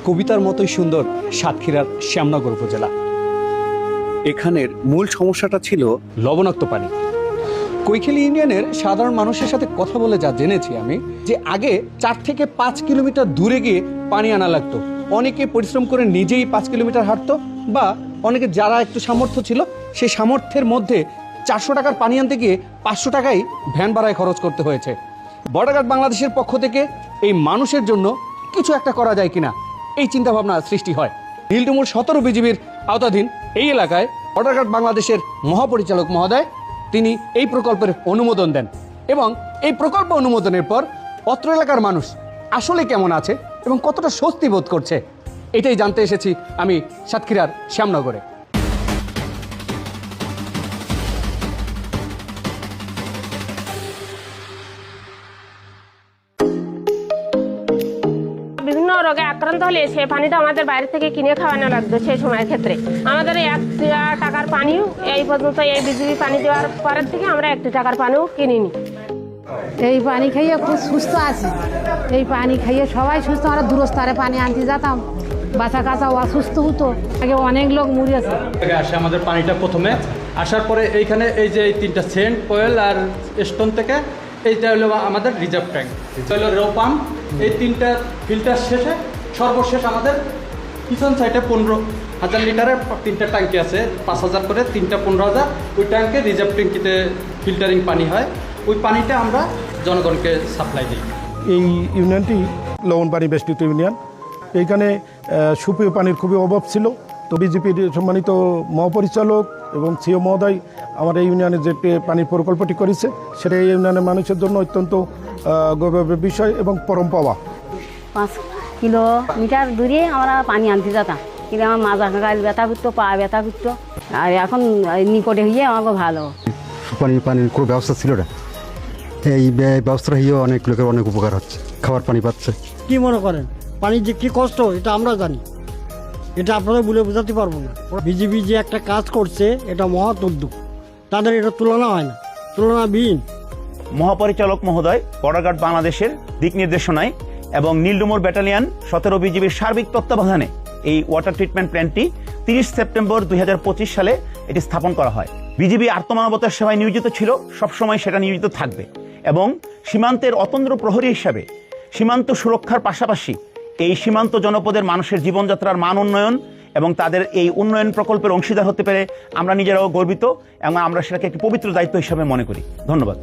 কবিতার মতোই সুন্দর সাতক্ষীরার শ্যামনগর উপজেলা। এখানের মূল সমস্যাটা ছিল লবণাক্ত পানি। কৈখালী ইউনিয়নের সাধারণ মানুষের সাথে কথা বলে যা জেনেছি আমি, যে আগে 4 থেকে 5 কিলোমিটার দূরে গিয়ে পানি আনা লাগতো। অনেকে পরিশ্রম করে নিজেই 5 কিলোমিটার হাঁটতো, বা অনেকে যারা একটু সামর্থ্য ছিল সেই সামর্থ্যের মধ্যে 400 টাকার পানি আনতে গিয়ে 500 টাকাই ভ্যান ভাড়ায় খরচ করতে হয়েছে। বর্ডার গার্ড বাংলাদেশের পক্ষ থেকে এই মানুষের জন্য কিছু একটা করা যায় কিনা এই চিন্তাভাবনা সৃষ্টি হয়। নীলডুমুর 17 বিজিবির আওতাধীন এই এলাকায় বর্ডার গার্ড বাংলাদেশের মহাপরিচালক মহোদয় তিনি এই প্রকল্পের অনুমোদন দেন, এবং এই প্রকল্প অনুমোদনের পর অত্র এলাকার মানুষ আসলে কেমন আছে এবং কতটা স্বস্তি বোধ করছে এটাই জানতে এসেছি আমি সাতক্ষীরার শ্যামনগরে। বিভিন্ন রোগে আক্রান্ত হলে সেই পানিটা আমাদের বাইরে থেকে কিনে খাওয়ানো লাগতো। সেই সময়ের ক্ষেত্রে আমাদের 1 টাকার পানিও এই পর্যন্ত এই বিজিবি পানি দেওয়ার পরের থেকে আমরা 1 টাকার পানিও কিনিনি। এই পানি খাইয়ে খুব সুস্থ আছি। এই পানি খাইয়ে সবাই সুস্থ। আমরা দূরস্থারে পানি আনতে যেতাম, বাচ্চা কাচ্চা অসুস্থ হতো, আগে অনেক লোক মরিয়েছে। আসে আমাদের পানিটা প্রথমে আসার পরে এইখানে এই যে 3টা সেন্ট কোয়েল আর স্টোন থেকে এইটা হলো আমাদের রিজার্ভ ট্যাঙ্ক, হলো রো পাম্প। এই 3টা ফিল্টার শেষে সর্বশেষ আমাদের পিছন সাইডে 15,000 লিটারের 3টা ট্যাঙ্কি আছে, 5,000 করে 3টা 15,000। ওই ট্যাঙ্কে রিজার্ভ ট্যাঙ্কিতে ফিল্টারিং পানি হয়, ওই পানিটা আমরা জনগণকে সাপ্লাই দিই। এই ইউনিয়নটি লবণ পানি বেষ্টিত ইউনিয়ন। এইখানে সুপেয় পানির খুবই অভাব ছিল। তো বিজেপির সম্মানিত মহাপরিচালক এবং সিও মহোদয় আমার এই ইউনিয়নে যে পানির প্রকল্পটি করেছে সেটা এই ইউনিয়নের মানুষের জন্য অত্যন্ত গৌরবের বিষয় এবং পরম পাওয়া। 5 কিলোমিটার দূরে আমরা পানি আনতে যেতাম, কিন্তু আমার মাজা গাল ব্যথা করতো, পা ব্যথা করতো। আর এখন নিকটে হয়ে আমাকে ভালো। পানির কোনো ব্যবস্থা ছিল না, এই ব্যবস্থাটা হয়েও অনেক লোকের অনেক উপকার হচ্ছে, খাবার পানি পাচ্ছে। কি মনে করেন পানির যে কী কষ্ট এটা আমরা জানি, এটা আপনারা বলে বোঝাতে পারবো না। বিজেপি যে একটা কাজ করছে এটা মহৎ উদ্যোগ, তাদের এটা তুলনা হয় না, তুলনাবিহীন। মহাপরিচালক মহোদয় বর্ডার গার্ড বাংলাদেশের দিক নির্দেশনায় এবং নীলডুমুর ব্যাটালিয়ন 17 বিজিবির সার্বিক তত্ত্বাবধানে এই ওয়াটার ট্রিটমেন্ট প্ল্যান্টটি 30 সেপ্টেম্বর 2025 সালে এটি স্থাপন করা হয়। বিজিবি আত্মমানবতার সেবায় নিয়োজিত ছিল, সবসময় সেটা নিয়োজিত থাকবে, এবং সীমান্তের অতন্দ্র প্রহরী হিসাবে সীমান্ত সুরক্ষার পাশাপাশি এই সীমান্ত জনপদের মানুষের জীবনযাত্রার মান উন্নয়ন এবং তাদের এই উন্নয়ন প্রকল্পের অংশীদার হতে পেরে আমরা নিজেরাও গর্বিত, এবং আমরা সেটাকে একটি পবিত্র দায়িত্ব হিসাবে মনে করি। ধন্যবাদ।